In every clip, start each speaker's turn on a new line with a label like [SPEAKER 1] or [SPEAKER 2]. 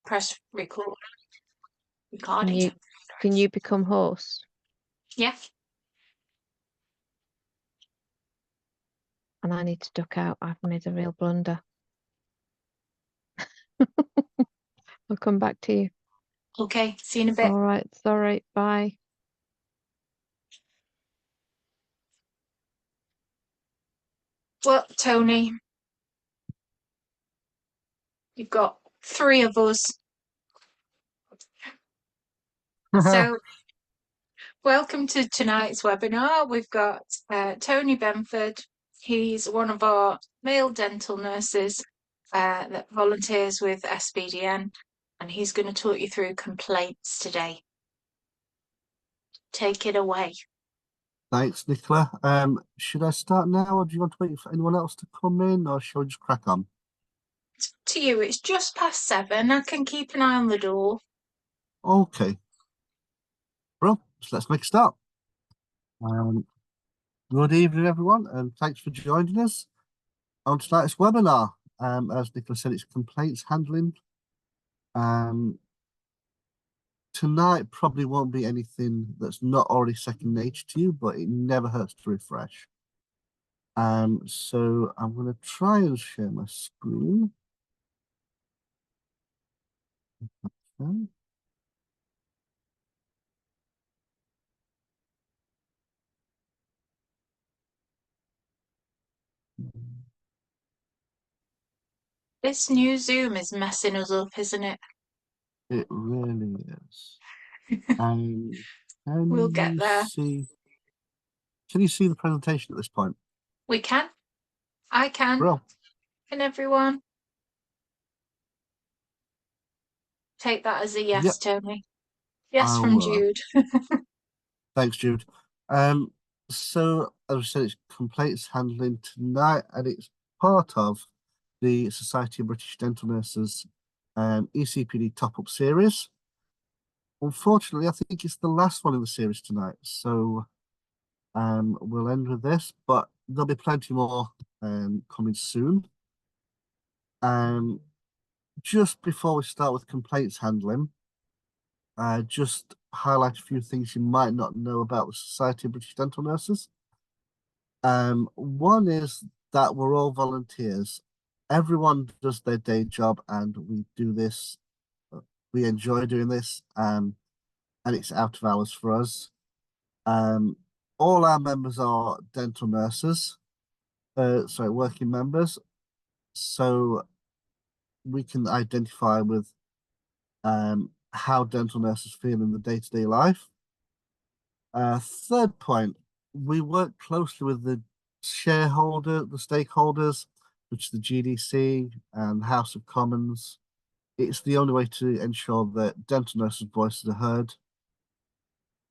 [SPEAKER 1] Press record.
[SPEAKER 2] Can
[SPEAKER 1] Recording.
[SPEAKER 2] you become host?
[SPEAKER 1] Yeah.
[SPEAKER 2] And I need to duck out. I've made a real blunder. I'll come back to you.
[SPEAKER 1] Okay. See you in a bit.
[SPEAKER 2] All right. Sorry. Bye.
[SPEAKER 1] Well, Tony, you've got 3 of us. So, welcome to tonight's webinar. We've got Tony Benford. He's one of our male dental nurses that volunteers with SBDN, and he's going to talk you through complaints today. Take it away.
[SPEAKER 3] Thanks, Nicola. Should I start now, or do you want to wait for anyone else to come in, or shall we just crack on?
[SPEAKER 1] It's up to you. It's just past 7. I can keep an eye on the door.
[SPEAKER 3] Okay. Well, so let's make a start. Good evening, everyone, and thanks for joining us on tonight's webinar. As Nicola said, it's complaints handling. Tonight probably won't be anything that's not already second nature to you, but it never hurts to refresh. So I'm going to try and share my screen. Okay.
[SPEAKER 1] This new Zoom is messing us up, isn't it?
[SPEAKER 3] It really is.
[SPEAKER 1] We'll get there.
[SPEAKER 3] Can you see the presentation at this point?
[SPEAKER 1] We can. I can.
[SPEAKER 3] Bro.
[SPEAKER 1] Can everyone? Take that as a yes,
[SPEAKER 3] Yep.
[SPEAKER 1] Tony. Yes, from Jude.
[SPEAKER 3] Thanks, Jude. So as I said, it's complaints handling tonight, and it's part of the Society of British Dental Nurses ECPD top-up series. Unfortunately, I think it's the last one in the series tonight, so we'll end with this, but there'll be plenty more coming soon. Just before we start with complaints handling, just highlight a few things you might not know about the Society of British Dental Nurses. One is that we're all volunteers. Everyone does their day job, and we do this. We enjoy doing this, and it's out of hours for us. All our members are dental nurses, working members, so we can identify with how dental nurses feel in the day-to-day life. Third point, we work closely with the stakeholders, which is the GDC and House of Commons. It's the only way to ensure that dental nurses' voices are heard.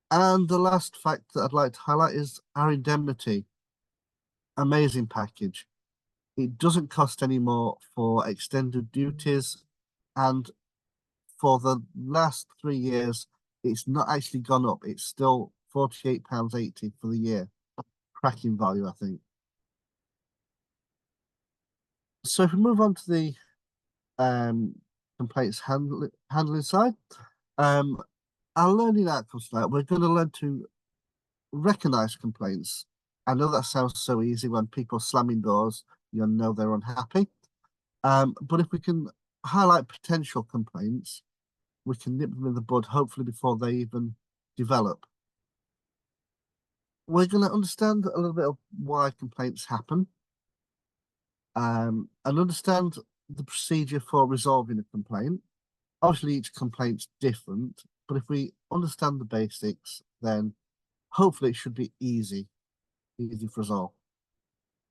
[SPEAKER 3] And the last fact that I'd like to highlight is our indemnity. Amazing package. It doesn't cost any more for extended duties, and for the last 3 years, it's not actually gone up. It's still £48.80 for the year. Cracking value, I think. So if we move on to the complaints handling side, our learning outcomes tonight, we're going to learn to recognize complaints. I know that sounds so easy. When people are slamming doors, you know they're unhappy. But if we can highlight potential complaints, we can nip them in the bud, hopefully before they even develop. We're going to understand a little bit of why complaints happen, and understand the procedure for resolving a complaint. Obviously, each complaint's different, but if we understand the basics, then hopefully it should be easy for us all.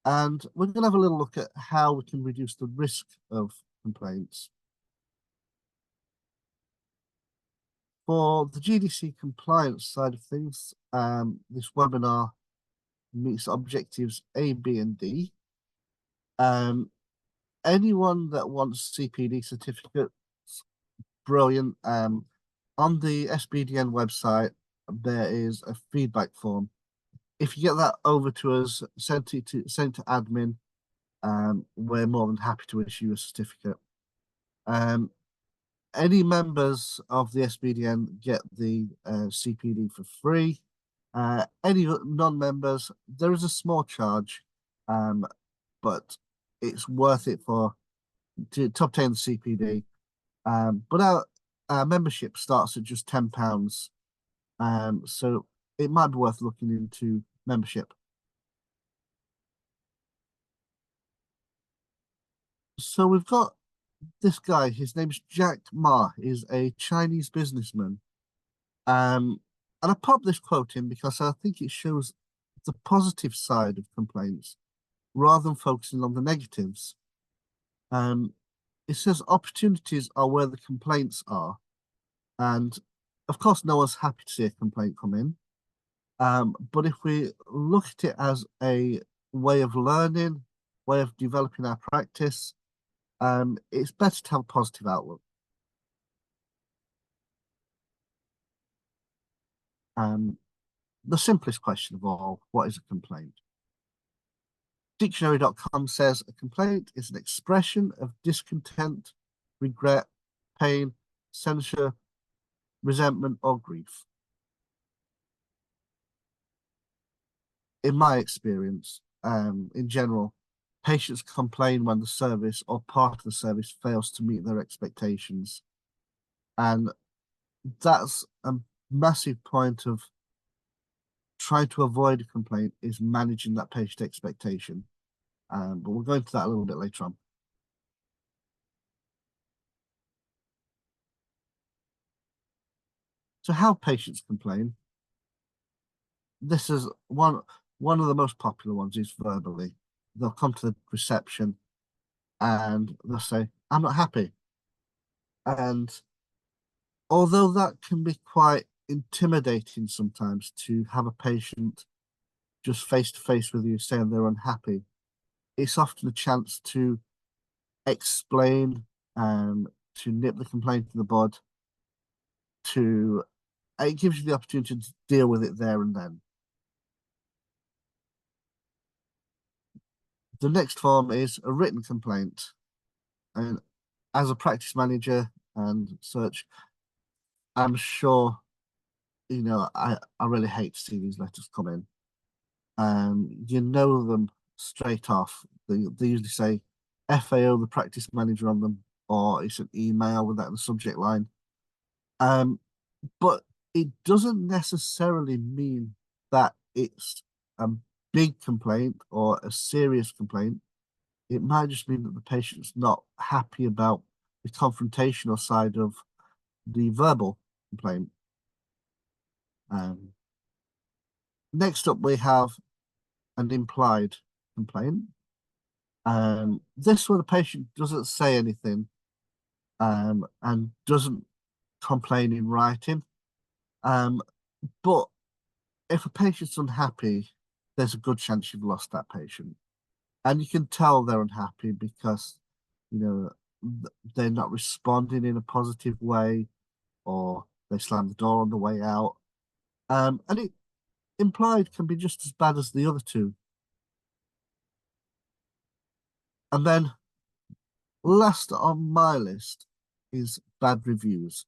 [SPEAKER 3] And we're going to have a little look at how we can reduce the risk of complaints. For the GDC compliance side of things, this webinar meets objectives A, B, and D. Anyone that wants CPD certificates, brilliant. On the SBDN website, there is a feedback form. If you get that over to us, send it to admin, we're more than happy to issue a certificate. Any members of the SBDN get the CPD for free. Any non-members, there is a small charge, but it's worth it to obtain the CPD. But our membership starts at just £10, so it might be worth looking into membership. So we've got this guy, his name's Jack Ma, is a Chinese businessman. And I popped this quote in because I think it shows the positive side of complaints rather than focusing on the negatives. It says opportunities are where the complaints are. And of course, no one's happy to see a complaint come in. But if we look at it as a way of learning, way of developing our practice, it's better to have a positive outlook. The simplest question of all, what is a complaint? Dictionary.com says a complaint is an expression of discontent, regret, pain, censure, resentment, or grief. In my experience, in general, patients complain when the service or part of the service fails to meet their expectations. And that's a massive point of trying to avoid a complaint, is managing that patient expectation. But we'll go into that a little bit later on. So how patients complain. This is one of the most popular ones is verbally. They'll come to the reception and they'll say, "I'm not happy." And although that can be quite intimidating sometimes to have a patient just face to face with you saying they're unhappy, it's often a chance to explain, to nip the complaint in the bud, it gives you the opportunity to deal with it there and then. The next form is a written complaint. And as a practice manager and such, I'm sure, I really hate to see these letters come in. You know them straight off. They usually say FAO, the practice manager on them, or it's an email with that in the subject line. But it doesn't necessarily mean that it's a big complaint or a serious complaint. It might just mean that the patient's not happy about the confrontational side of the verbal complaint. Next up, we have an implied complaint. This where the patient doesn't say anything and doesn't complain in writing. But if a patient's unhappy, there's a good chance you've lost that patient. And you can tell they're unhappy because, they're not responding in a positive way, or they slam the door on the way out. And it implied can be just as bad as the other two. And then last on my list is bad reviews.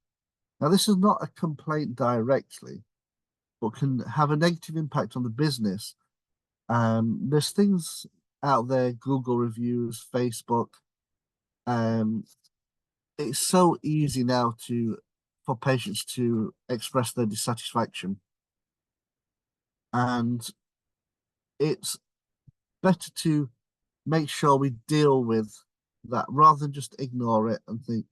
[SPEAKER 3] Now, this is not a complaint directly, but can have a negative impact on the business. There's things out there, Google reviews, Facebook. It's so easy now for patients to express their dissatisfaction. And it's better to make sure we deal with that rather than just ignore it and think,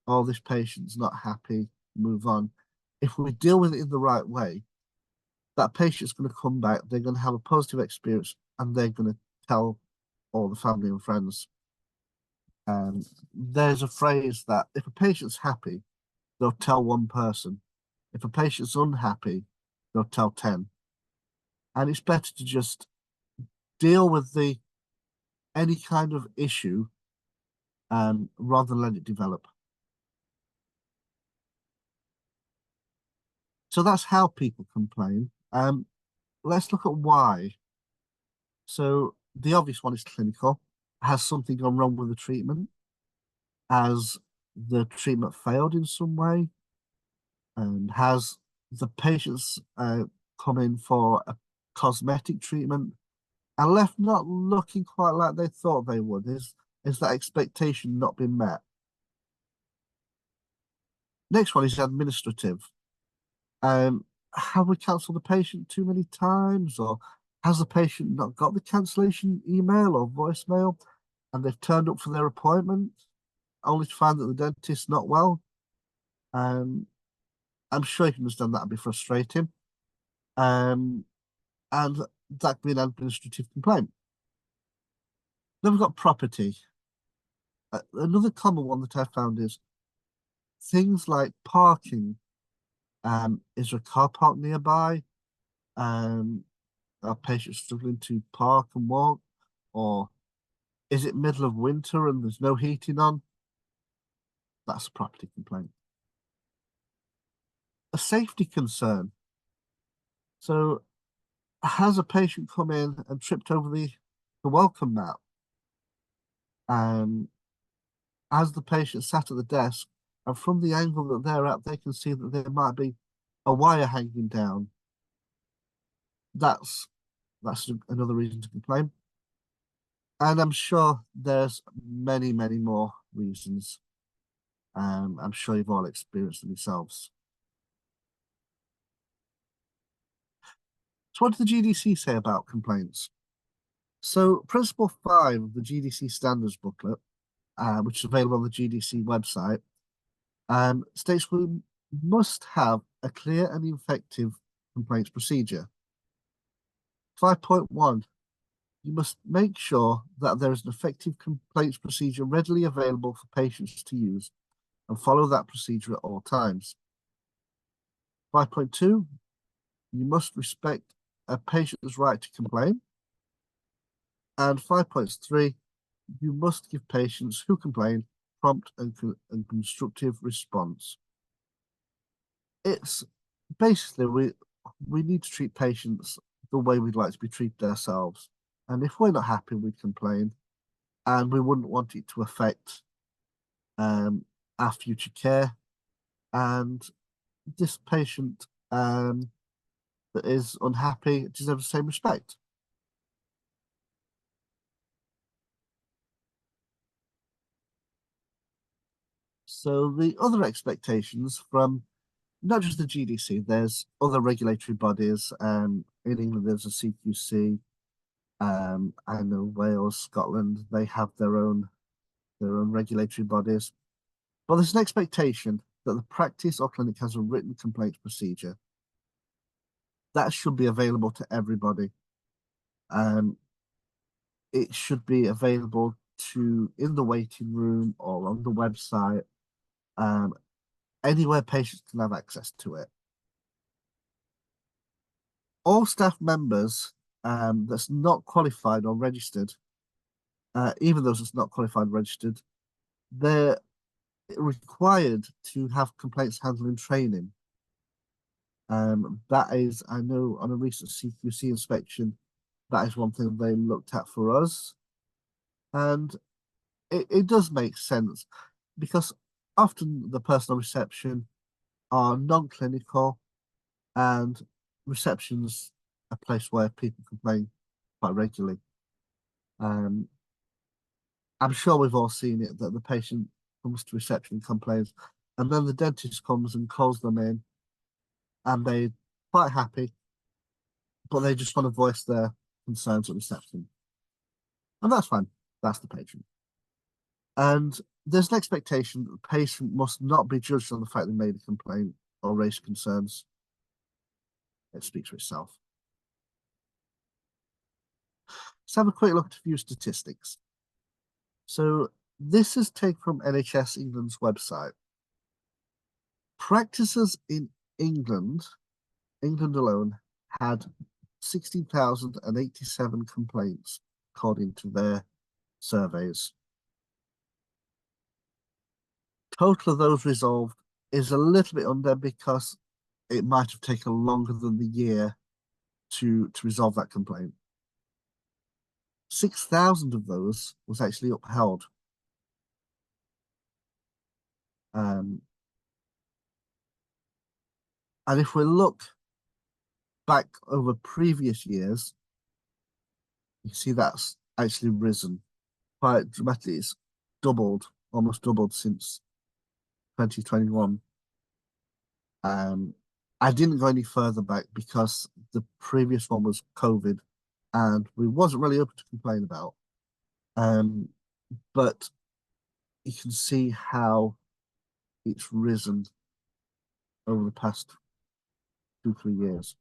[SPEAKER 3] "Oh, this patient's not happy, move on." If we deal with it in the right way, that patient's going to come back, they're going to have a positive experience, and they're going to tell all the family and friends. There's a phrase that if a patient's happy, they'll tell one person. If a patient's unhappy, they'll tell 10. And it's better to just deal with any kind of issue rather than let it develop. So that's how people complain. Let's look at why. So the obvious one is clinical. Has something gone wrong with the treatment? Has the treatment failed in some way? And has the patients come in for a cosmetic treatment and left not looking quite like they thought they would? Is that expectation not been met? Next one is administrative. Have we cancelled the patient too many times, or has the patient not got the cancellation email or voicemail and they've turned up for their appointment only to find that the dentist's not well? I'm sure you can understand that'd be frustrating. And that could be an administrative complaint. Then we've got property. Another common one that I found is things like parking. Is there a car park nearby? Are patients struggling to park and walk? Or is it middle of winter and there's no heating on? That's a property complaint. A safety concern. So has a patient come in and tripped over the welcome mat? As the patient sat at the desk, and from the angle that they're at, they can see that there might be a wire hanging down. That's another reason to complain. And I'm sure there's many, many more reasons. I'm sure you've all experienced them yourselves. So what did the GDC say about complaints? So Principle 5 of the GDC Standards booklet, which is available on the GDC website, states we must have a clear and effective complaints procedure. 5.1, you must make sure that there is an effective complaints procedure readily available for patients to use and follow that procedure at all times. 5.2, you must respect a patient's right to complain. And 5.3, you must give patients who complain prompt and constructive response. It's basically we need to treat patients the way we'd like to be treated ourselves. And if we're not happy, we complain, and we wouldn't want it to affect our future care. And this patient that is unhappy deserves the same respect. So the other expectations from not just the GDC, there's other regulatory bodies. In England, there's a CQC. I know Wales, Scotland, they have their own regulatory bodies. But there's an expectation that the practice or clinic has a written complaints procedure. That should be available to everybody. It should be available in the waiting room or on the website, anywhere patients can have access to it. All staff members that's not qualified or registered, even those that's not qualified and registered, they're required to have complaints handling training. That is, I know on a recent CQC inspection, that is one thing they looked at for us. And it does make sense because often the personal reception are non-clinical, and reception's a place where people complain quite regularly. I'm sure we've all seen it, that the patient comes to reception and complains, and then the dentist comes and calls them in, and they're quite happy, but they just want to voice their concerns at reception. And that's fine. That's the patient. And there's an expectation that the patient must not be judged on the fact they made a complaint or raised concerns. It speaks for itself. Let's have a quick look at a few statistics. So this is taken from NHS England's website. Practices in England alone, had 16,087 complaints, according to their surveys. Total of those resolved is a little bit under because it might have taken longer than the year to resolve that complaint. 6,000 of those was actually upheld. And if we look back over previous years, you see that's actually risen quite dramatically. It's doubled, almost doubled since 2021. I didn't go any further back because the previous one was COVID and we wasn't really able to complain about. But you can see how it's risen over the past 2-3 years.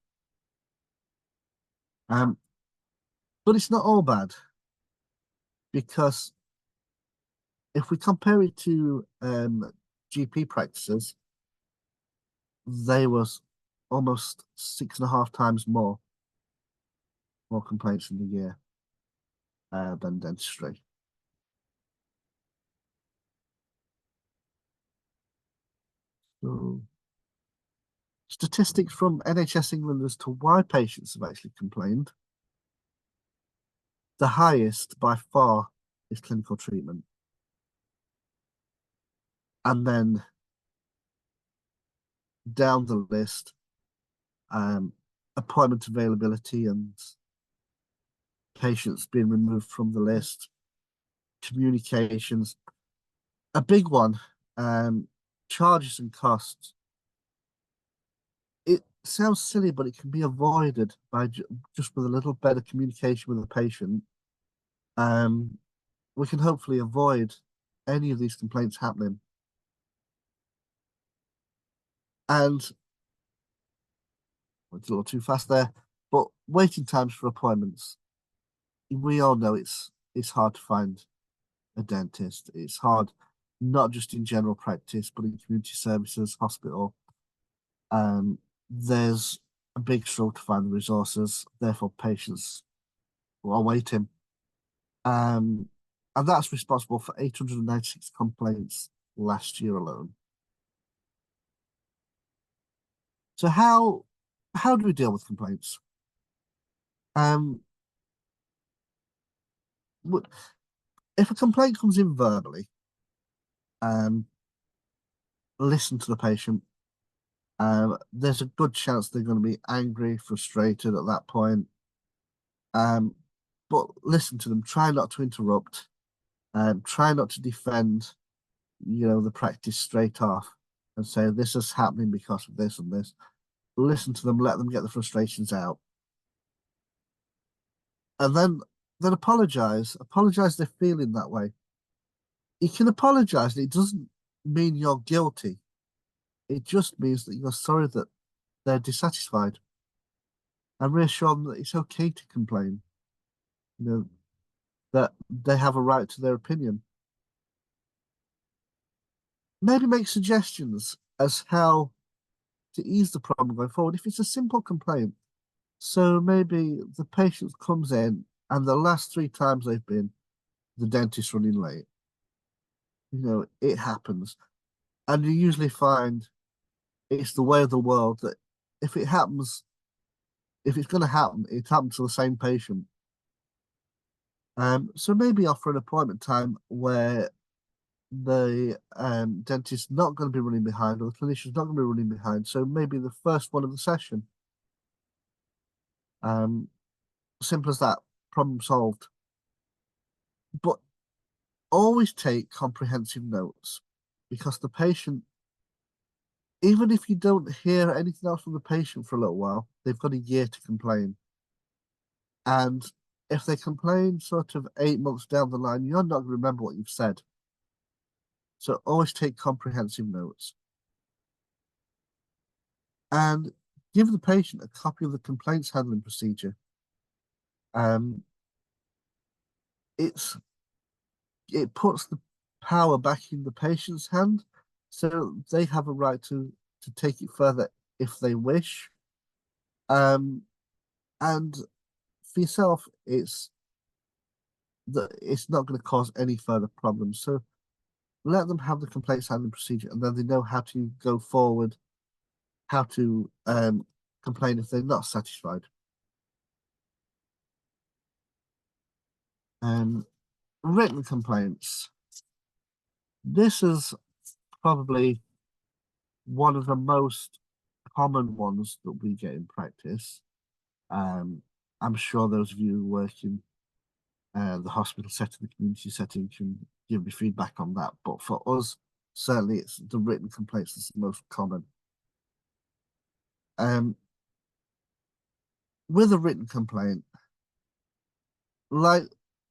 [SPEAKER 3] But it's not all bad, because if we compare it to GP practices, they was almost 6.5 times more complaints in the year than dentistry. So, statistics from NHS England as to why patients have actually complained. The highest by far is clinical treatment. And then down the list, appointment availability and patients being removed from the list, communications. A big one, charges and costs. It sounds silly, but it can be avoided by just with a little better communication with the patient. We can hopefully avoid any of these complaints happening. And it's a little too fast there, but waiting times for appointments. We all know it's hard to find a dentist. It's hard, not just in general practice, but in community services, hospital. There's a big struggle to find the resources, therefore patients are waiting. And that's responsible for 896 complaints last year alone. So how do we deal with complaints? If a complaint comes in verbally, listen to the patient. There's a good chance they're going to be angry, frustrated at that point. But listen to them. Try not to interrupt. Try not to defend, the practice straight off and say this is happening because of this and this. Listen to them. Let them get the frustrations out, and then apologize. Apologize they're feeling that way. You can apologize, and it doesn't mean you're guilty. It just means that you're sorry that they're dissatisfied, and reassure them that it's okay to complain. That they have a right to their opinion. Maybe make suggestions as how to ease the problem going forward if it's a simple complaint. So maybe the patient comes in and the last 3 times they've been, the dentist's running late. It happens. And you usually find it's the way of the world that if it happens, if it's going to happen, it happens to the same patient. So maybe offer an appointment time where the dentist's not going to be running behind, or the clinician's not going to be running behind. So maybe the first one of the session. Simple as that, problem solved. But always take comprehensive notes, because the patient, even if you don't hear anything else from the patient for a little while, they've got a year to complain. And if they complain sort of 8 months down the line, you're not going to remember what you've said. So always take comprehensive notes. And give the patient a copy of the complaints handling procedure. It puts the power back in the patient's hand, so they have a right to take it further if they wish. And for yourself, it's not going to cause any further problems. So let them have the complaints handling procedure, and then they know how to go forward, how to complain if they're not satisfied. Written complaints. This is probably one of the most common ones that we get in practice. I'm sure those of you who work in the hospital setting, the community setting, can give me feedback on that. But for us, certainly it's the written complaints that's the most common. With a written complaint, like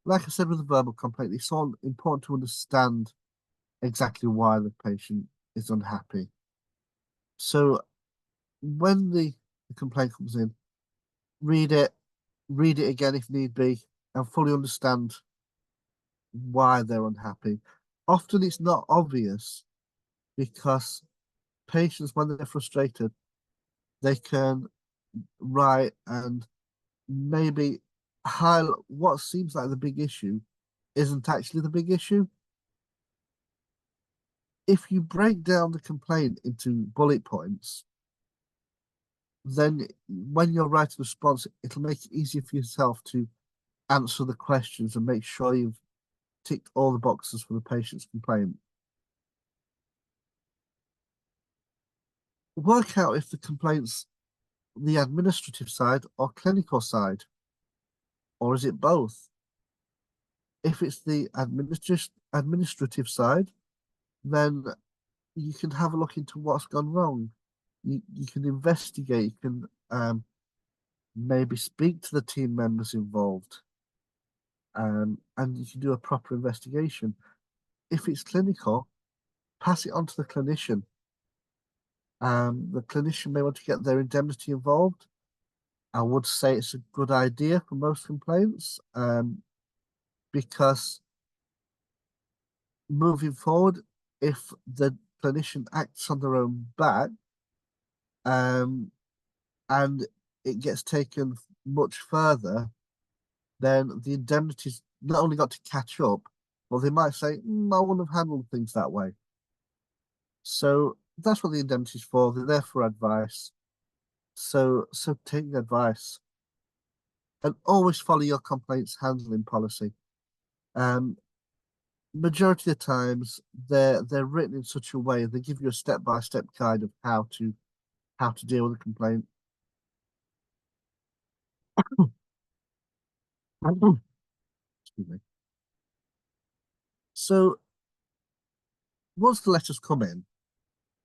[SPEAKER 3] I said with a verbal complaint, it's all important to understand exactly why the patient is unhappy. So when the complaint comes in, read it again if need be, and fully understand why they're unhappy. Often it's not obvious because patients, when they're frustrated, they can write and maybe highlight what seems like the big issue isn't actually the big issue. If you break down the complaint into bullet points, then when you're writing a response, it'll make it easier for yourself to answer the questions and make sure you've ticked all the boxes for the patient's complaint. Work out if the complaint's the administrative side or clinical side, or is it both? If it's the administrative side, then you can have a look into what's gone wrong. You can investigate, you can maybe speak to the team members involved, and you can do a proper investigation. If it's clinical, pass it on to the clinician. The clinician may want to get their indemnity involved. I would say it's a good idea for most complaints, because moving forward, if the clinician acts on their own back, and it gets taken much further, then the indemnity's not only got to catch up, but they might say, I wouldn't have handled things that way. So that's what the indemnity's for. They're there for advice. So take the advice and always follow your complaints handling policy. Majority of the times they're written in such a way they give you a step-by-step guide of how to deal with a complaint. Excuse me. So once the letters come in,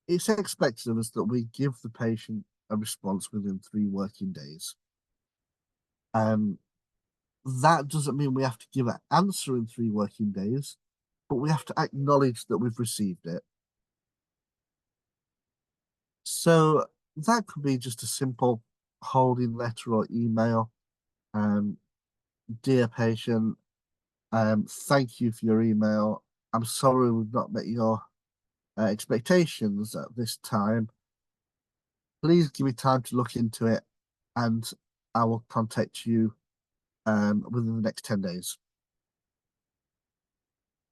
[SPEAKER 3] it's expected of us that we give the patient a response within 3 working days. That doesn't mean we have to give an answer in 3 working days, but we have to acknowledge that we've received it. So that could be just a simple holding letter or email. Dear patient, thank you for your email. I'm sorry we've not met your expectations at this time. Please give me time to look into it, and I will contact you within the next 10 days.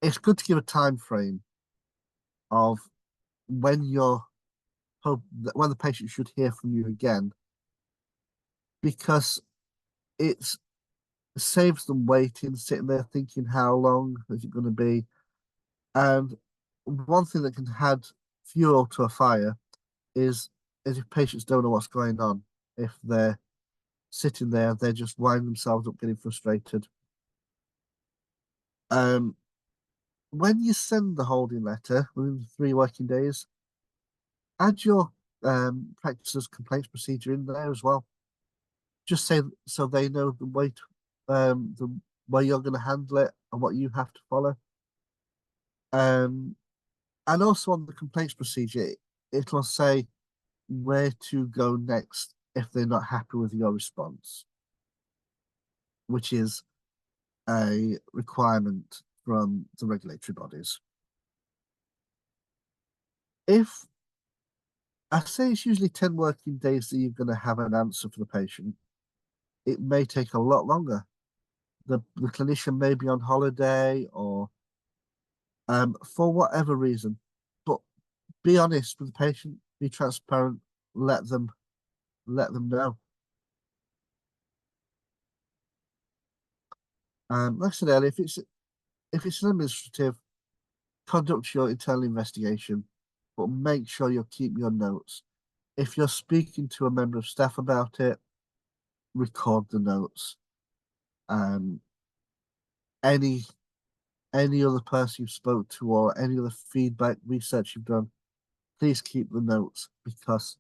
[SPEAKER 3] It's good to give a time frame of when when the patient should hear from you again, because it saves them waiting, sitting there thinking how long is it going to be. And one thing that can add fuel to a fire is if patients don't know what's going on. If they're sitting there, they're just winding themselves up, getting frustrated. When you send the holding letter within 3 working days, add your practices complaints procedure in there as well. Just say so they know the way you're going to handle it and what you have to follow. And also on the complaints procedure, it'll say where to go next if they're not happy with your response, which is a requirement from the regulatory bodies. If I say it's usually 10 working days that you're going to have an answer for the patient, it may take a lot longer. The clinician may be on holiday or for whatever reason, but be honest with the patient, be transparent, let them know. Like I said earlier, if it's an administrative, conduct your internal investigation, but make sure you keep your notes. If you're speaking to a member of staff about it, record the notes. Any other person you spoke to or any other feedback research you've done, please keep the notes, because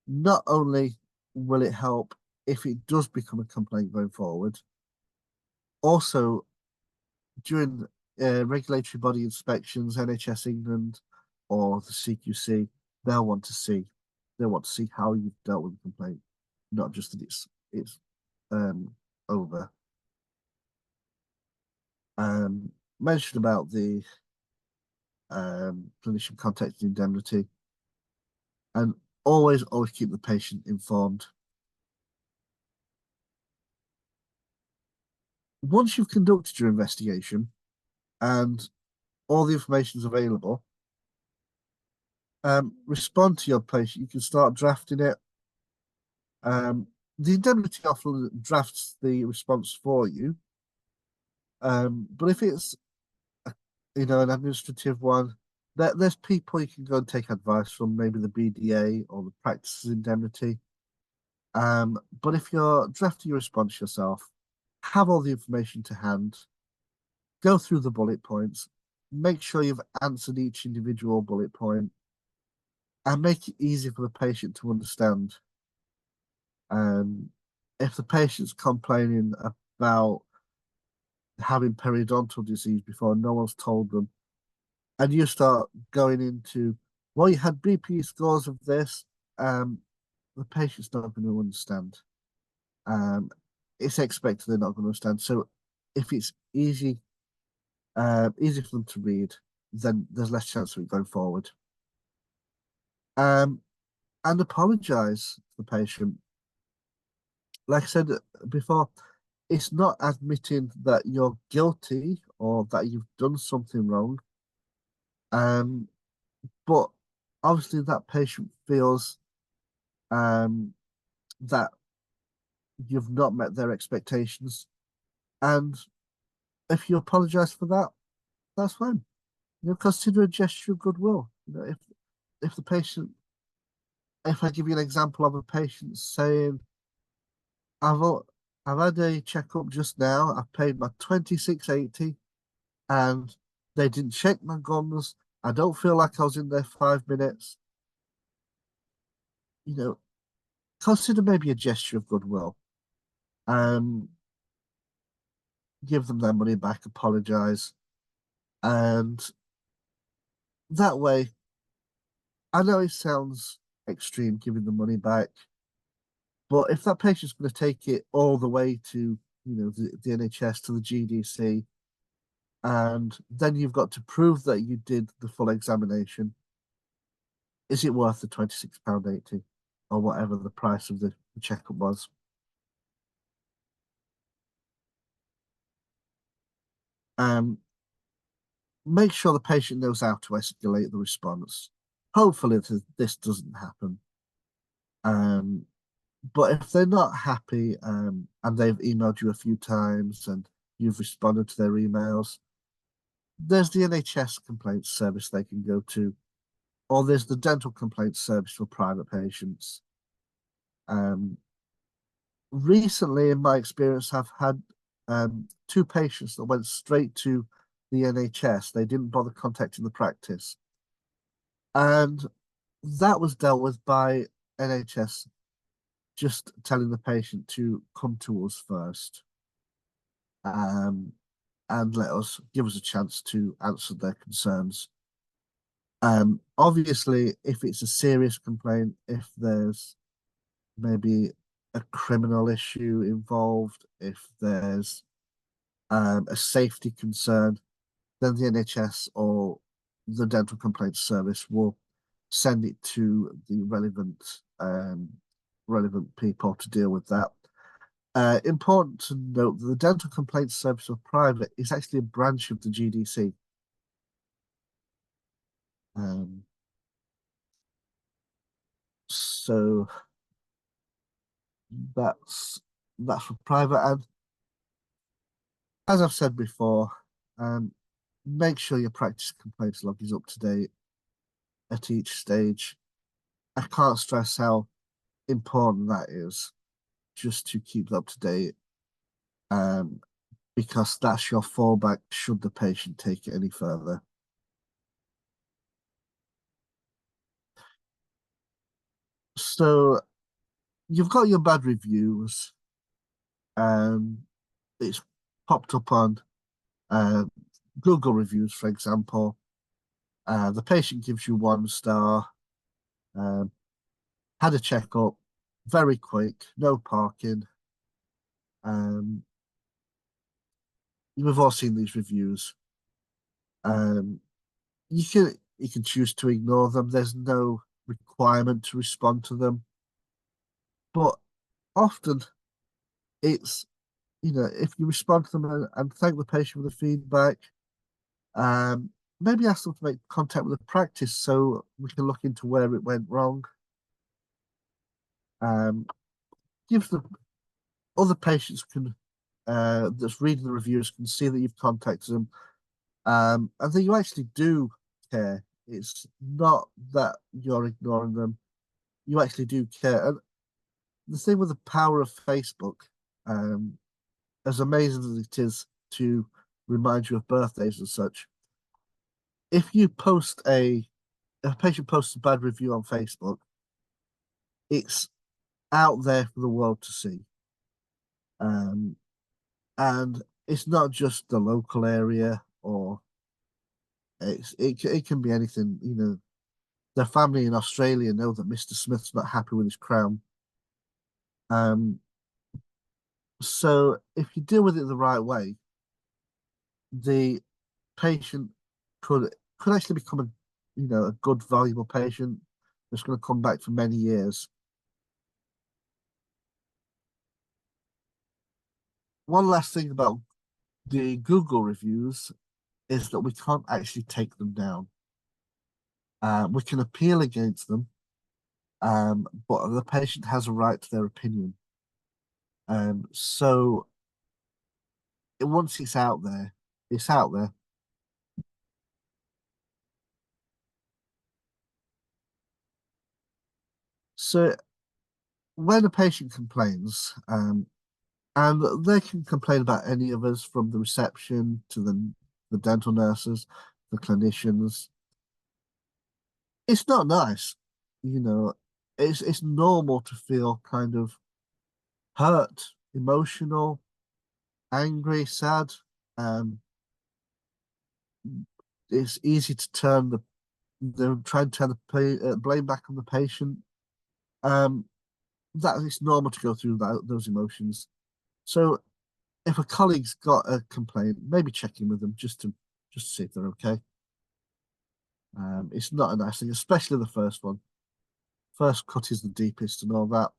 [SPEAKER 3] not only will it help if it does become a complaint going forward, also during regulatory body inspections, NHS England or the CQC, they'll want to see how you've dealt with the complaint, not just that it's over. Mentioned about the clinician contact indemnity, and always keep the patient informed. Once you've conducted your investigation and all the information is available, respond to your patient. You can start drafting it. The indemnity often drafts the response for you, but if it's an administrative one, there's people you can go and take advice from, maybe the BDA or the practices indemnity. But if you're drafting your response yourself, have all the information to hand, go through the bullet points, make sure you've answered each individual bullet point, and make it easy for the patient to understand. If the patient's complaining about having periodontal disease before no one's told them, and you start going into, well, you had BP scores of this, the patient's not going to understand. It's expected they're not going to understand. So if it's easy for them to read, then there's less chance of it going forward. And apologize to the patient. Like I said before, it's not admitting that you're guilty or that you've done something wrong. But obviously that patient feels that you've not met their expectations. And if you apologize for that, that's fine. Consider a gesture of goodwill. If the patient, if I give you an example of a patient saying, I've had a checkup just now, I've paid my 26.80 and they didn't check my gums. I don't feel like I was in there 5 minutes. Consider maybe a gesture of goodwill. Give them their money back, apologize. And that way, I know it sounds extreme giving the money back, but if that patient's going to take it all the way to, the NHS, to the GDC, and then you've got to prove that you did the full examination, is it worth the £26.80 or whatever the price of the checkup was? Make sure the patient knows how to escalate the response. Hopefully this doesn't happen. But if they're not happy and they've emailed you a few times and you've responded to their emails, there's the NHS complaints service they can go to, or there's the dental complaints service for private patients. Recently, in my experience, I've had 2 patients that went straight to the NHS. They didn't bother contacting the practice. And that was dealt with by NHS just telling the patient to come to us first, and give us a chance to answer their concerns. Obviously, if it's a serious complaint, if there's maybe a criminal issue involved, if there's a safety concern, then the NHS or the Dental Complaints Service will send it to the relevant people to deal with that. Important to note that the Dental Complaints Service of private is actually a branch of the GDC. Um, so that's that's for private, and as I've said before, um, make sure your practice complaints log is up to date at each stage. I can't stress how important that is, just to keep it up to date, um, because that's your fallback should the patient take it any further. So you've got your bad reviews. It's popped up on uh, Google reviews, for example. The patient gives you 1 star. Um, had a checkup, very quick, no parking. Um, we've all seen these reviews. Um, you can choose to ignore them. There's no requirement to respond to them, but often it's if you respond to them and thank the patient for the feedback, um, maybe ask them to make contact with the practice so we can look into where it went wrong. Give the other patients can that's reading the reviews can see that you've contacted them, and that you actually do care. It's not that you're ignoring them. You actually do care. And the thing with the power of Facebook, um, as amazing as it is to remind you of birthdays and such, if you if a patient posts a bad review on Facebook, it's out there for the world to see. Um, and it's not just the local area, or it can be anything. Their family in Australia know that Mr. Smith's not happy with his crown. Um, so if you deal with it the right way, the patient could actually become a good, valuable patient that's going to come back for many years. One last thing about the Google reviews is that we can't actually take them down. We can appeal against them, but the patient has a right to their opinion. So once it's out there, it's out there. So when a patient complains, and they can complain about any of us, from the reception to the dental nurses, the clinicians. It's not nice, you know. It's normal to feel kind of hurt, emotional, angry, sad. Um, it's easy to turn the try and turn the blame back on the patient. Um, that it's normal to go through those emotions. So if a colleague's got a complaint, maybe check in with them just to see if they're okay. It's not a nice thing, especially the first one. First cut is the deepest and all that.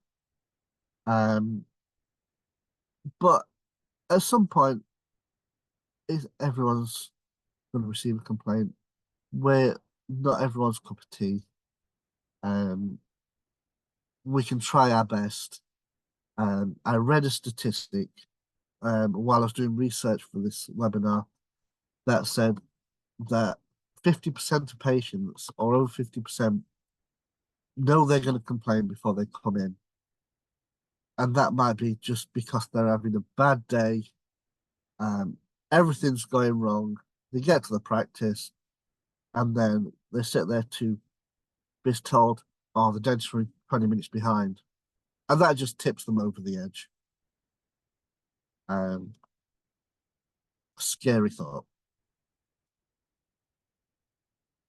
[SPEAKER 3] But at some point, is everyone's going to receive a complaint. Where not everyone's cup of tea. Um, we can try our best. I read a statistic while I was doing research for this webinar that said that 50% of patients, or over 50%, know they're going to complain before they come in. And that might be just because they're having a bad day. Um, Everything's going wrong. They get to the practice, and then they sit there to be told, "Oh, the dentist are 20 minutes behind," and that just tips them over the edge. Um, Scary thought.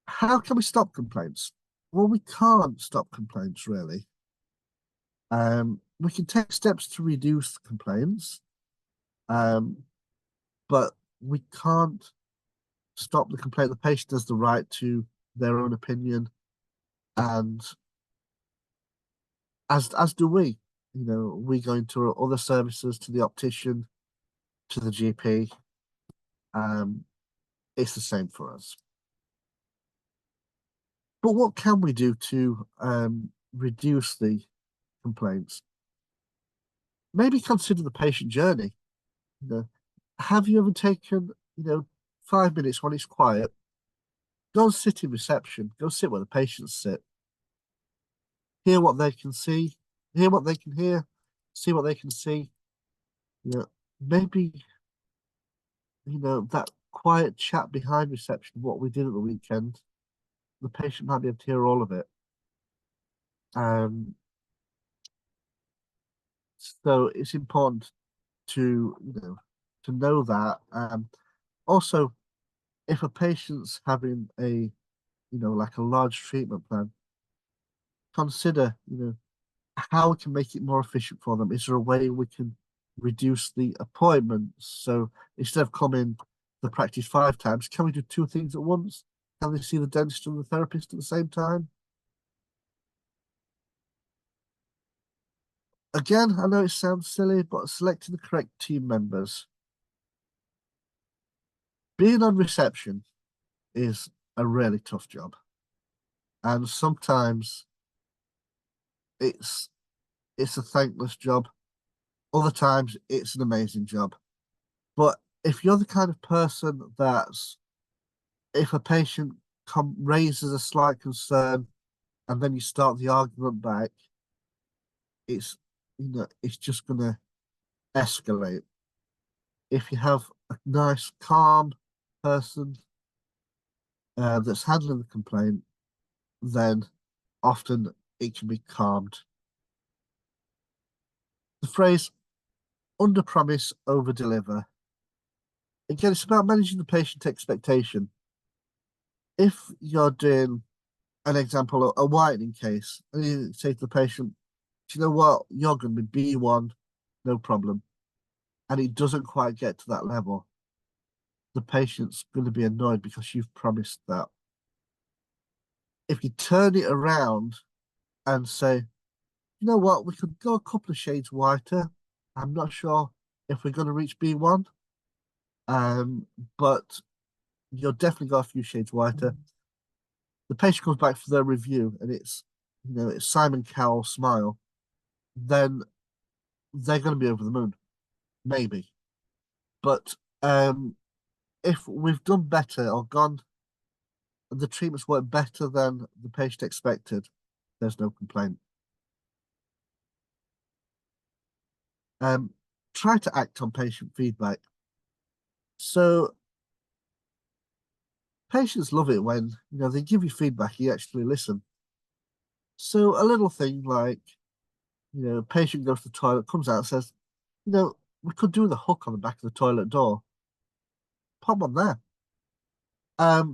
[SPEAKER 3] How can we stop complaints? Well, we can't stop complaints, really. We can take steps to reduce complaints, but we can't stop the complaint. The patient has the right to their own opinion, and as do we. We go into other services, to the optician, to the GP. It's the same for us. But what can we do to reduce the complaints? Maybe consider the patient journey. Have you ever taken 5 minutes when it's quiet? Go and sit in reception. Go sit where the patients sit. Hear what they can see. Hear what they can hear. See what they can see. Maybe that quiet chat behind reception, what we did at the weekend, the patient might be able to hear all of it. So it's important to know that. Also, if a patient's having a like a large treatment plan, consider how we can make it more efficient for them. Is there a way we can reduce the appointments? So instead of coming the practice 5 times, can we do 2 things at once? Can they see the dentist and the therapist at the same time? Again, I know it sounds silly, but selecting the correct team members. Being on reception is a really tough job. And sometimes it's a thankless job. Other times it's an amazing job. But if you're the kind of person that's, if a patient raises a slight concern and then you start the argument back, it's it's just gonna escalate. If you have a nice, calm person that's handling the complaint, then often it can be calmed. The phrase under promise, over deliver. Again, it's about managing the patient expectation. If you're doing an example, a whitening case, and you say to the patient, do you know what, you're going to be B1, no problem, and it doesn't quite get to that level, the patient's going to be annoyed because you've promised that. If you turn it around and say, you know what, we could go a couple of shades whiter, I'm not sure if we're going to reach B1, but you'll definitely go a few shades whiter. The patient comes back for their review and it's Simon Cowell smile, then they're going to be over the moon, maybe. But if we've done better or gone, the treatments work better than the patient expected, there's no complaint. Try to act on patient feedback. So patients love it when they give you feedback, you actually listen. So a little thing like, patient goes to the toilet, comes out, says, we could do the hook on the back of the toilet door. Pop on there.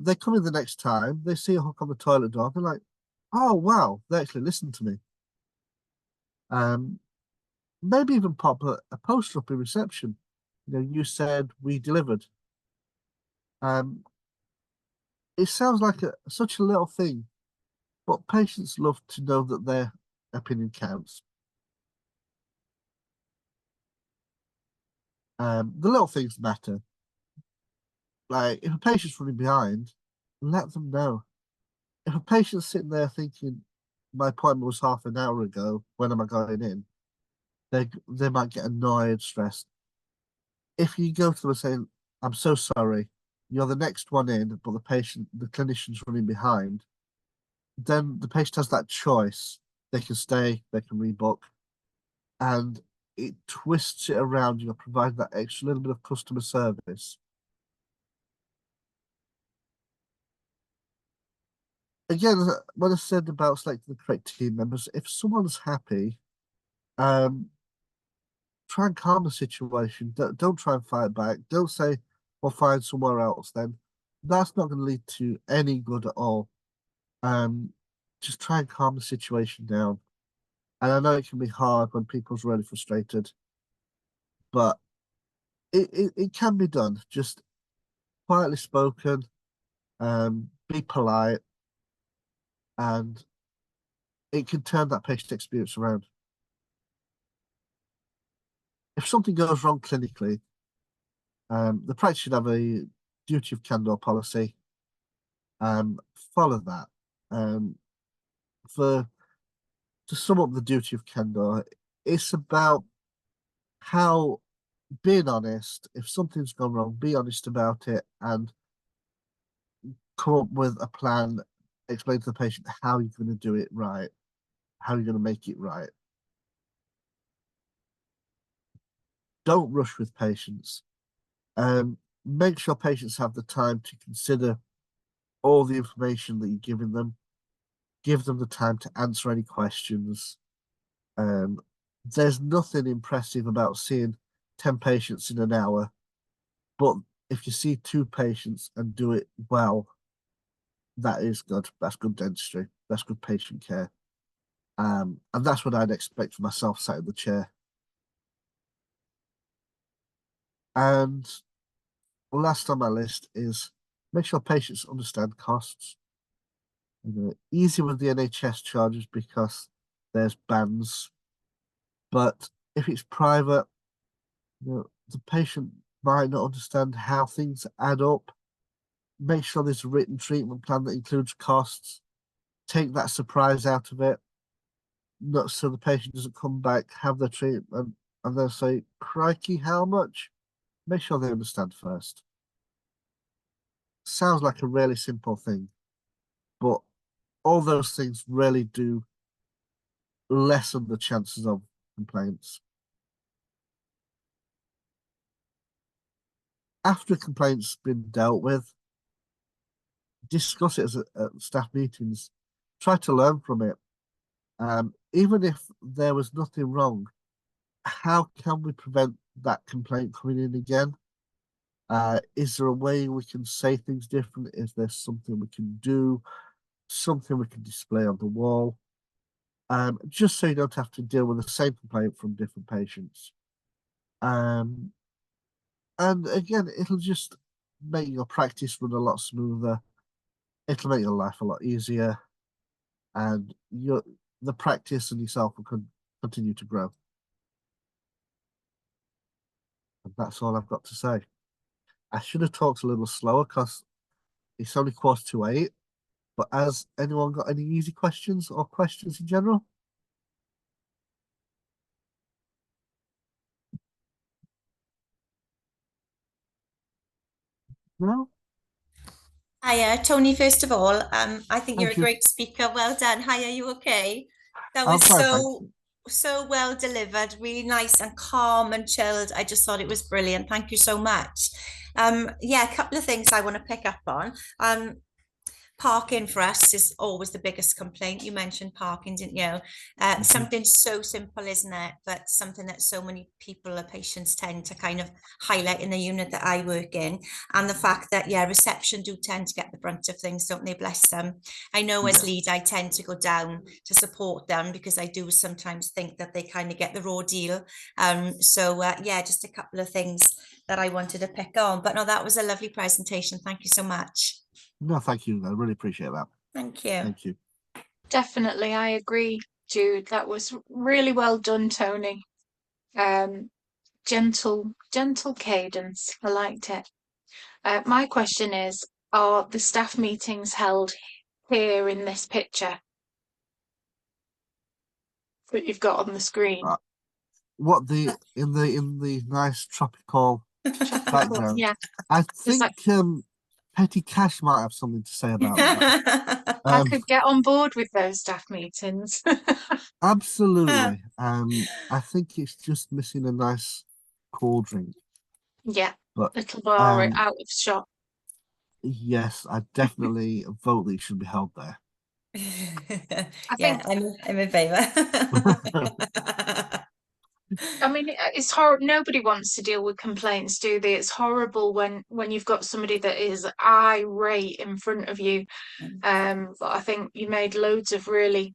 [SPEAKER 3] They come in the next time, they see a hook on the toilet door, they're like, oh wow, they actually listened to me. Maybe even pop a poster up in reception. You said we delivered. It sounds like such a little thing, but patients love to know that their opinion counts. The little things matter. Like if a patient's running behind, let them know. If a patient's sitting there thinking, my appointment was half an hour ago, when am I going in? They might get annoyed, stressed. If you go to them and say, I'm so sorry, you're the next one in, but the clinician's running behind, then the patient has that choice. They can stay, they can rebook, and it twists it around, provide that extra little bit of customer service. Again, what I said about selecting the correct team members, if someone's happy, try and calm the situation. Don't try and fight back. Don't say, we'll find somewhere else then. That's not going to lead to any good at all. Just try and calm the situation down. And I know it can be hard when people's really frustrated, but it can be done. Just quietly spoken, be polite, and it can turn that patient experience around. If something goes wrong clinically, the practice should have a duty of candor policy. Follow that. Um, for to sum up the duty of candor, it's about how being honest. If something's gone wrong, be honest about it and come up with a plan. Explain to the patient how you're going to do it right, how you're going to make it right. Don't rush with patients. Make sure patients have the time to consider all the information that you're giving them. Give them the time to answer any questions. There's nothing impressive about seeing 10 patients in an hour, but if you see 2 patients and do it well, that is good. That's good dentistry. That's good patient care. And that's what I'd expect for myself sat in the chair. And last on my list is make sure patients understand costs. Easy with the NHS charges because there's bans, but if it's private, the patient might not understand how things add up. Make sure there's a written treatment plan that includes costs. Take that surprise out of it, not so the patient doesn't come back, have their treatment, and then say, "Crikey, how much?" Make sure they understand first. Sounds like a really simple thing, but all those things really do lessen the chances of complaints. After complaints been dealt with, discuss it at staff meetings. Try to learn from it. Even if there was nothing wrong, how can we prevent that complaint coming in again? Is there a way we can say things different? Is there something we can do? Something we can display on the wall? Just so you don't have to deal with the same complaint from different patients. And again, it'll just make your practice run a lot smoother. It'll make your life a lot easier, and the practice and yourself will continue to grow. And that's all I've got to say. I should have talked a little slower because it's only 7:45. But has anyone got any easy questions or questions in general? No?
[SPEAKER 4] Hiya, Tony, first of all, I think you're a
[SPEAKER 3] Thank you.
[SPEAKER 4] great speaker. Well done. Hiya, you okay? That
[SPEAKER 3] I'm
[SPEAKER 4] was
[SPEAKER 3] fine, thank you.
[SPEAKER 4] so well delivered, really nice and calm and chilled. I just thought it was brilliant. Thank you so much. Yeah, a couple of things I want to pick up on. Parking for us is always the biggest complaint. You mentioned parking, didn't you? Something so simple, isn't it? But something that so many people or patients tend to kind of highlight in the unit that I work in. And the fact that, yeah, reception do tend to get the brunt of things, don't they? Bless them. I know as
[SPEAKER 3] Yeah.
[SPEAKER 4] lead, I tend to go down to support them because I do sometimes think that they kind of get the raw deal. Yeah, just a couple of things that I wanted to pick on. But no, that was a lovely presentation. Thank you so much.
[SPEAKER 3] No, thank you. I really appreciate that.
[SPEAKER 4] Thank you.
[SPEAKER 3] Thank you.
[SPEAKER 1] Definitely, I agree, Jude. That was really well done, Tony. Gentle cadence. I liked it. My question is, are the staff meetings held here in this picture that you've got on the screen?
[SPEAKER 3] What in the nice tropical background?
[SPEAKER 1] Yeah,
[SPEAKER 3] I
[SPEAKER 1] is that
[SPEAKER 3] think Petty Cash might have something to say about that.
[SPEAKER 1] I could get on board with those staff meetings.
[SPEAKER 3] Absolutely. I think it's just missing a nice cool drink.
[SPEAKER 1] Yeah,
[SPEAKER 3] But
[SPEAKER 1] little bar
[SPEAKER 3] um,
[SPEAKER 1] out of shop.
[SPEAKER 3] yes, I definitely vote that it should be held there.
[SPEAKER 1] I
[SPEAKER 4] Yeah,
[SPEAKER 1] think,
[SPEAKER 4] I'm in favor.
[SPEAKER 1] I mean, it's horrible. Nobody wants to deal with complaints, do they? It's horrible when you've got somebody that is irate in front of you. But I think you made loads of really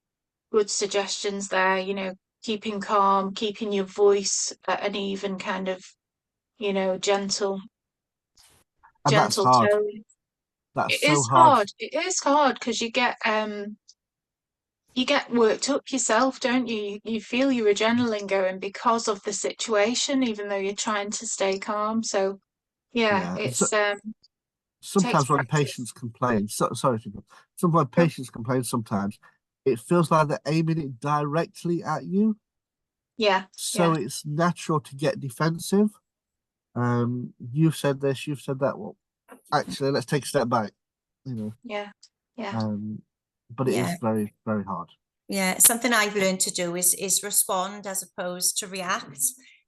[SPEAKER 1] good suggestions there, you know, keeping calm, keeping your voice at an even kind of, you know, gentle
[SPEAKER 3] And that's
[SPEAKER 1] gentle
[SPEAKER 3] hard.
[SPEAKER 1] tone.
[SPEAKER 3] That's
[SPEAKER 1] It
[SPEAKER 3] so
[SPEAKER 1] is
[SPEAKER 3] hard.
[SPEAKER 1] hard. It is hard because you get worked up yourself, don't you? You feel your adrenaline going because of the situation, even though you're trying to stay calm. So yeah,
[SPEAKER 3] Yeah.
[SPEAKER 1] it's takes
[SPEAKER 3] Sometimes when
[SPEAKER 1] practice.
[SPEAKER 3] patients complain, sorry, sometimes
[SPEAKER 1] Go-
[SPEAKER 3] patients complain, sometimes it feels like they're aiming it directly at you.
[SPEAKER 1] Yeah,
[SPEAKER 3] So
[SPEAKER 1] yeah,
[SPEAKER 3] it's natural to get defensive. You've said this, you've said that. Well, actually, let's take a step back, you know.
[SPEAKER 1] yeah, yeah,
[SPEAKER 3] But it is
[SPEAKER 4] Yeah.
[SPEAKER 3] very, very hard.
[SPEAKER 4] Yeah, something I've learned to do is respond as opposed to react.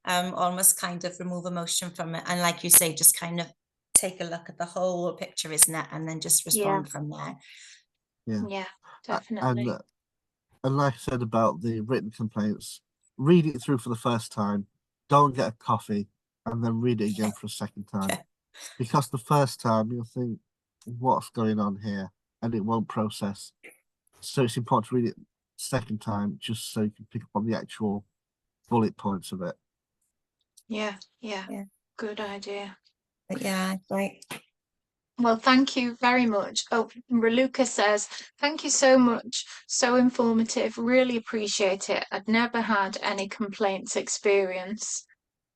[SPEAKER 4] Almost kind of remove emotion from it, and like you say, just kind of take a look at the whole picture, isn't it? And then just
[SPEAKER 1] yeah,
[SPEAKER 4] respond from there.
[SPEAKER 3] Yeah.
[SPEAKER 1] yeah,
[SPEAKER 3] And
[SPEAKER 1] definitely.
[SPEAKER 3] like I said about the written complaints, read it through for the first time. Don't get a coffee and then read it again for a second time.
[SPEAKER 4] Yeah.
[SPEAKER 3] Because the first time you'll think, what's going on here? And it won't process. So it's important to read it second time just so you can pick up on the actual bullet points of it.
[SPEAKER 1] Yeah, yeah,
[SPEAKER 4] Yeah.
[SPEAKER 1] good idea.
[SPEAKER 4] But yeah, right.
[SPEAKER 1] Well, thank you very much. Oh, Raluca says, thank you so much. So informative. Really appreciate it. I'd never had any complaints experience,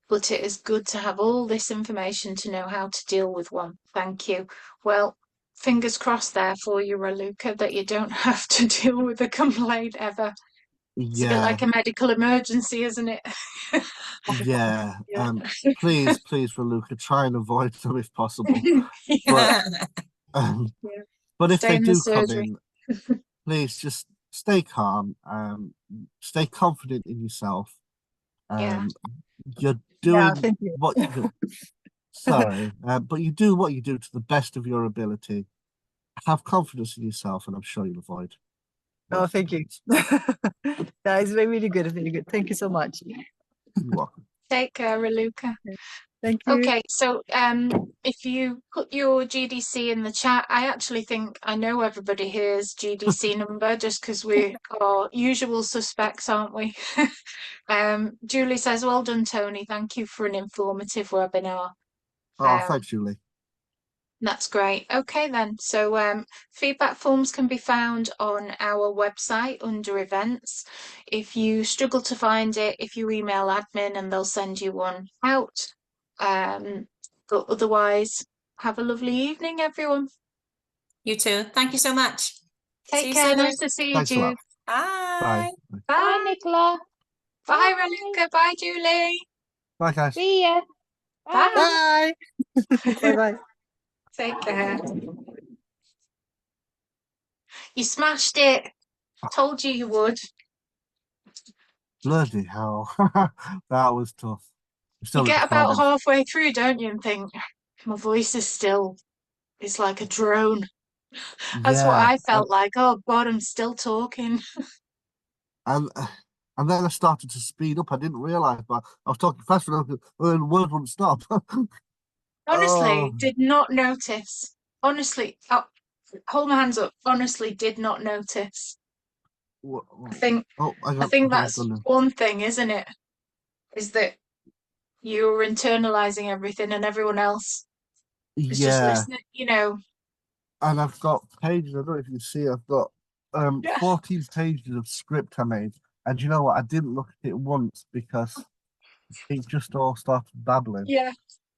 [SPEAKER 1] but it is good to have all this information to know how to deal with one. Thank you. Well, fingers crossed there for you, Raluca, that you don't have to deal with a complaint ever. It's a bit
[SPEAKER 3] Yeah,
[SPEAKER 1] like a medical emergency, isn't it?
[SPEAKER 3] yeah.
[SPEAKER 1] Yeah.
[SPEAKER 3] Please, Raluca, try and avoid them if possible.
[SPEAKER 1] Yeah.
[SPEAKER 3] But um,
[SPEAKER 1] Yeah.
[SPEAKER 3] but if
[SPEAKER 1] Stay
[SPEAKER 3] they
[SPEAKER 1] in the
[SPEAKER 3] do come
[SPEAKER 1] surgery.
[SPEAKER 3] in, please just stay calm. Stay confident in yourself.
[SPEAKER 1] Yeah.
[SPEAKER 3] Um, you're
[SPEAKER 5] Yeah,
[SPEAKER 3] doing
[SPEAKER 5] thank you.
[SPEAKER 3] what you sorry, but you do what you do to the best of your ability. Have confidence in yourself, and I'm sure you'll avoid
[SPEAKER 5] Oh,
[SPEAKER 3] those
[SPEAKER 5] thank you.
[SPEAKER 3] complaints.
[SPEAKER 5] That is really good, very good. Thank you so much.
[SPEAKER 3] You're welcome.
[SPEAKER 1] Take care, Raluca.
[SPEAKER 5] Thank you.
[SPEAKER 1] Okay, so if you put your GDC in the chat, I actually think I know everybody here's GDC number just because we are usual suspects, aren't we? Julie says, well done, Tony. Thank you for an informative webinar.
[SPEAKER 3] Oh, thanks, Julie.
[SPEAKER 1] That's great. Okay, then. So feedback forms can be found on our website under events. If you struggle to find it, if you email admin and they'll send you one out. But otherwise, have a lovely evening, everyone.
[SPEAKER 4] You too. Thank you so much. See
[SPEAKER 1] Take
[SPEAKER 4] you
[SPEAKER 1] care.
[SPEAKER 4] soon.
[SPEAKER 1] Nice to see you,
[SPEAKER 3] Thanks a
[SPEAKER 1] Jude.
[SPEAKER 3] lot.
[SPEAKER 4] Bye.
[SPEAKER 3] Bye.
[SPEAKER 2] Bye,
[SPEAKER 1] Bye.
[SPEAKER 2] Nicola.
[SPEAKER 1] Bye, Raluca. Bye, Julie.
[SPEAKER 3] Bye, guys.
[SPEAKER 2] See ya.
[SPEAKER 1] Bye.
[SPEAKER 5] Bye. Bye-bye.
[SPEAKER 1] Take care. You smashed it. Told you you would.
[SPEAKER 3] Bloody hell. That was tough. I'm
[SPEAKER 1] You
[SPEAKER 3] still
[SPEAKER 1] get about
[SPEAKER 3] recording.
[SPEAKER 1] halfway through, don't you, and think, my voice is still, it's like a drone. That's what
[SPEAKER 3] Yeah.
[SPEAKER 1] I felt like. Oh God, I'm still talking.
[SPEAKER 3] And and then I started to speed up. I didn't realize, but I was talking fast enough, and the word wouldn't stop.
[SPEAKER 1] Honestly,
[SPEAKER 3] Oh,
[SPEAKER 1] did not notice. Honestly, hold my hands up. Honestly, did not notice. I think
[SPEAKER 3] oh,
[SPEAKER 1] I
[SPEAKER 3] I
[SPEAKER 1] think
[SPEAKER 3] think it's
[SPEAKER 1] that's
[SPEAKER 3] done now.
[SPEAKER 1] one thing, isn't it? Is that you're internalizing everything and everyone else is just
[SPEAKER 3] Yeah,
[SPEAKER 1] listening, you know.
[SPEAKER 3] and I've got pages. I don't know if you can see. I've got
[SPEAKER 1] Yeah.
[SPEAKER 3] 14 pages of script I made, and you know what? I didn't look at it once because it just all started babbling.
[SPEAKER 1] Yeah.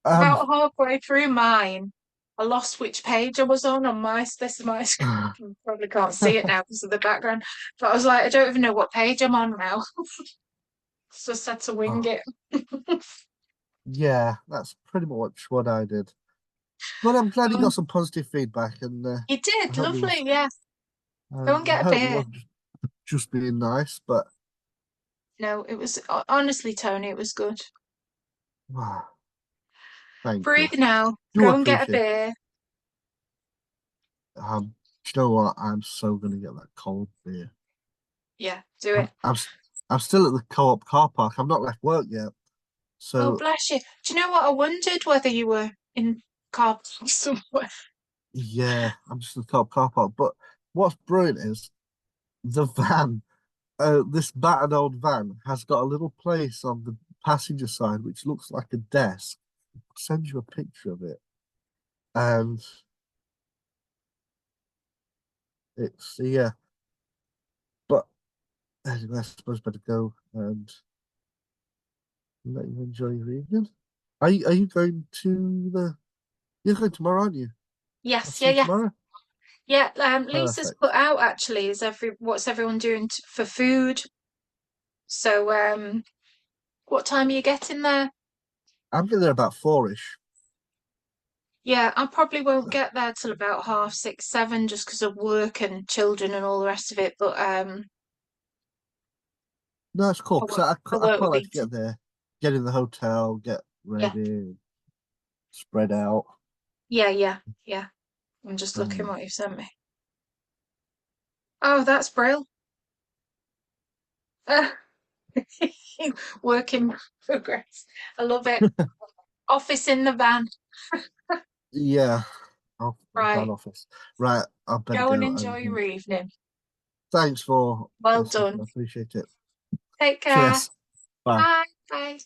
[SPEAKER 3] Um,
[SPEAKER 1] About halfway through mine, I lost which page I was on my this is my screen. You probably can't see it now because of the background. But I was like, I don't even know what page I'm on now. Just had to wing
[SPEAKER 3] oh,
[SPEAKER 1] it.
[SPEAKER 3] yeah, that's pretty much what I did. But I'm glad you
[SPEAKER 1] Um,
[SPEAKER 3] got some positive feedback, and
[SPEAKER 1] you
[SPEAKER 3] I
[SPEAKER 1] did,
[SPEAKER 3] hope it
[SPEAKER 1] lovely,
[SPEAKER 3] was.
[SPEAKER 1] yeah. Go and
[SPEAKER 3] I
[SPEAKER 1] get a
[SPEAKER 3] hope it
[SPEAKER 1] beer.
[SPEAKER 3] wasn't just being nice, but
[SPEAKER 1] No, it was honestly, Tony, it was good.
[SPEAKER 3] thank you.
[SPEAKER 1] Breathe now.
[SPEAKER 3] Do
[SPEAKER 1] Go and get a
[SPEAKER 3] appreciate it.
[SPEAKER 1] beer.
[SPEAKER 3] You know what? I'm so gonna get that cold beer.
[SPEAKER 1] Yeah, do
[SPEAKER 3] I'm,
[SPEAKER 1] it.
[SPEAKER 3] I'm, s- I'm still at the co-op car park. I've not left work yet.
[SPEAKER 1] Oh,
[SPEAKER 3] So
[SPEAKER 1] bless you. Do you know what? I wondered whether you were in car park somewhere.
[SPEAKER 3] yeah, I'm just at the co-op car park. But what's brilliant is the van this battered old van has got a little place on the passenger side which looks like a desk. I'll send you a picture of it. And it's, yeah. But anyway, I suppose better go and let you enjoy your evening. Are you going to you're going tomorrow, aren't you? I'll
[SPEAKER 1] Yes,
[SPEAKER 3] see
[SPEAKER 1] yeah,
[SPEAKER 3] you
[SPEAKER 1] yeah.
[SPEAKER 3] tomorrow.
[SPEAKER 1] Yeah, Lisa's
[SPEAKER 3] Perfect.
[SPEAKER 1] put out actually what's everyone doing for food? So what time are you getting there?
[SPEAKER 3] I'm getting there about 4-ish.
[SPEAKER 1] Yeah, I probably won't get there till about 6:30, 7, just because of work and children and all the rest of it. But
[SPEAKER 3] No, it's cool
[SPEAKER 1] I
[SPEAKER 3] because
[SPEAKER 1] won't, I
[SPEAKER 3] I
[SPEAKER 1] won't
[SPEAKER 3] quite like
[SPEAKER 1] beat
[SPEAKER 3] to
[SPEAKER 1] it.
[SPEAKER 3] get there, get in the hotel, get
[SPEAKER 1] Yeah,
[SPEAKER 3] ready, spread out.
[SPEAKER 1] yeah, yeah, yeah. I'm just looking
[SPEAKER 3] Um,
[SPEAKER 1] what you've sent me. Oh, that's Brill. Work in progress. I love it. Office in the van.
[SPEAKER 3] yeah, van
[SPEAKER 1] Right.
[SPEAKER 3] office. Right, I better
[SPEAKER 1] Go and
[SPEAKER 3] go.
[SPEAKER 1] enjoy
[SPEAKER 3] And
[SPEAKER 1] your evening.
[SPEAKER 3] thanks for
[SPEAKER 1] Well
[SPEAKER 3] this. I
[SPEAKER 1] done.
[SPEAKER 3] appreciate it.
[SPEAKER 1] Take care.
[SPEAKER 3] Cheers. Bye.
[SPEAKER 1] Bye. Bye.